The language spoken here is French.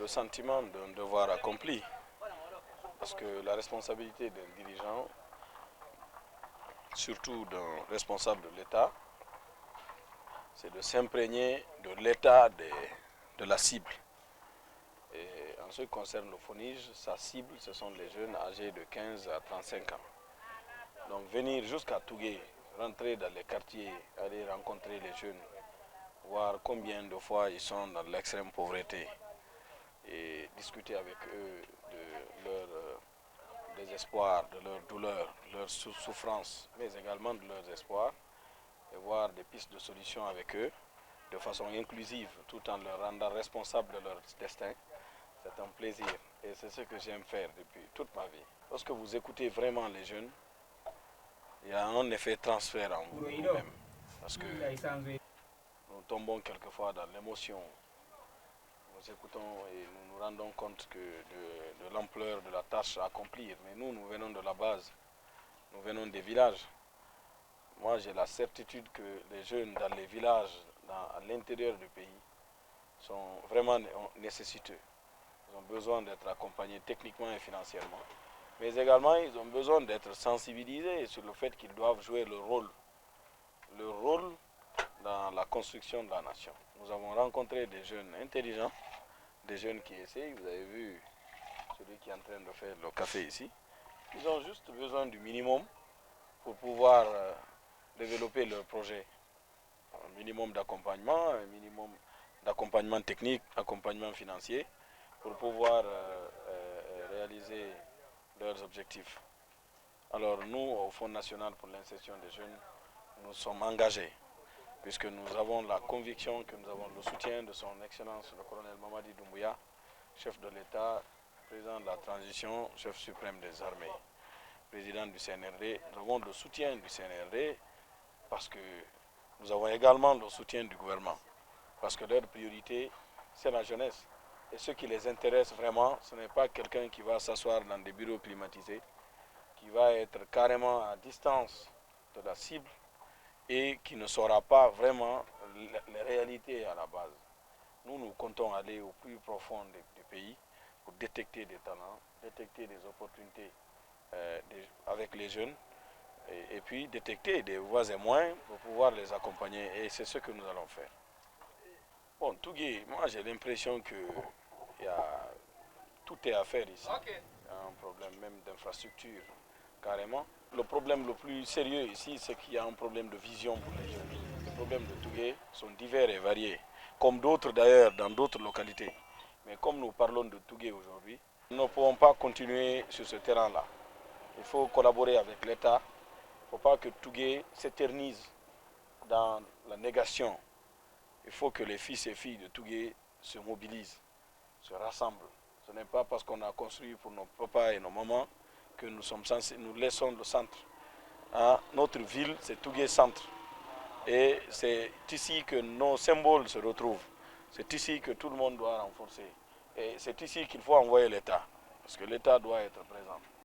sentiment d'un devoir accompli. Parce que la responsabilité d'un dirigeant, surtout d'un responsable de l'État, c'est de s'imprégner de l'état de la cible. Et en ce qui concerne le FONIGE, sa cible, ce sont les jeunes âgés de 15 à 35 ans. Donc venir jusqu'à Tougué, rentrer dans les quartiers, aller rencontrer les jeunes, voir combien de fois ils sont dans l'extrême pauvreté et discuter avec eux de leur désespoir, de leur douleur, de leur souffrance, mais également de leurs espoirs, et voir des pistes de solutions avec eux de façon inclusive, tout en leur rendant responsable de leur destin. C'est un plaisir et c'est ce que j'aime faire depuis toute ma vie. Lorsque vous écoutez vraiment les jeunes, il y a un effet transfert en vous-même. Parce que nous tombons quelquefois dans l'émotion. Nous écoutons et nous nous rendons compte de l'ampleur de la tâche à accomplir. Mais nous venons de la base. Nous venons des villages. Moi, j'ai la certitude que les jeunes dans les villages, à l'intérieur du pays, sont vraiment nécessiteux. Ils ont besoin d'être accompagnés techniquement et financièrement. Mais également, ils ont besoin d'être sensibilisés sur le fait qu'ils doivent jouer leur rôle dans la construction de la nation. Nous avons rencontré des jeunes intelligents, des jeunes qui essayent. Vous avez vu celui qui est en train de faire le café ici. Ils ont juste besoin du minimum pour pouvoir développer leur projet. Un minimum d'accompagnement, un minimum d'accompagnement technique, accompagnement financier, pour pouvoir réaliser leurs objectifs. Alors nous, au Fonds national pour l'insertion des jeunes, nous sommes engagés, puisque nous avons la conviction que nous avons le soutien de son Excellence le colonel Mamadi Doumbouya, chef de l'État, président de la transition, chef suprême des armées, président du CNRD. Nous avons le soutien du CNRD parce que nous avons également le soutien du gouvernement, parce que leur priorité, c'est la jeunesse. Et ce qui les intéresse vraiment, ce n'est pas quelqu'un qui va s'asseoir dans des bureaux climatisés, qui va être carrément à distance de la cible et qui ne saura pas vraiment les réalités à la base. Nous comptons aller au plus profond du pays pour détecter des talents, détecter des opportunités avec les jeunes et puis détecter des voies et moyens pour pouvoir les accompagner. Et c'est ce que nous allons faire. Bon, Tougué, moi j'ai l'impression que tout est à faire ici. Il y a un problème même d'infrastructure, carrément. Le problème le plus sérieux ici, c'est qu'il y a un problème de vision pour les jeunes. Les problèmes de Tougué sont divers et variés, comme d'autres d'ailleurs dans d'autres localités. Mais comme nous parlons de Tougué aujourd'hui, nous ne pouvons pas continuer sur ce terrain-là. Il faut collaborer avec l'État. Il ne faut pas que Tougué s'éternise dans la négation. Il faut que les fils et filles de Tougué se mobilisent, se rassemblent. Ce n'est pas parce qu'on a construit pour nos papas et nos mamans que nous laissons le centre. Hein? Notre ville, c'est Tougué Centre. Et c'est ici que nos symboles se retrouvent. C'est ici que tout le monde doit renforcer. Et c'est ici qu'il faut envoyer l'État. Parce que l'État doit être présent.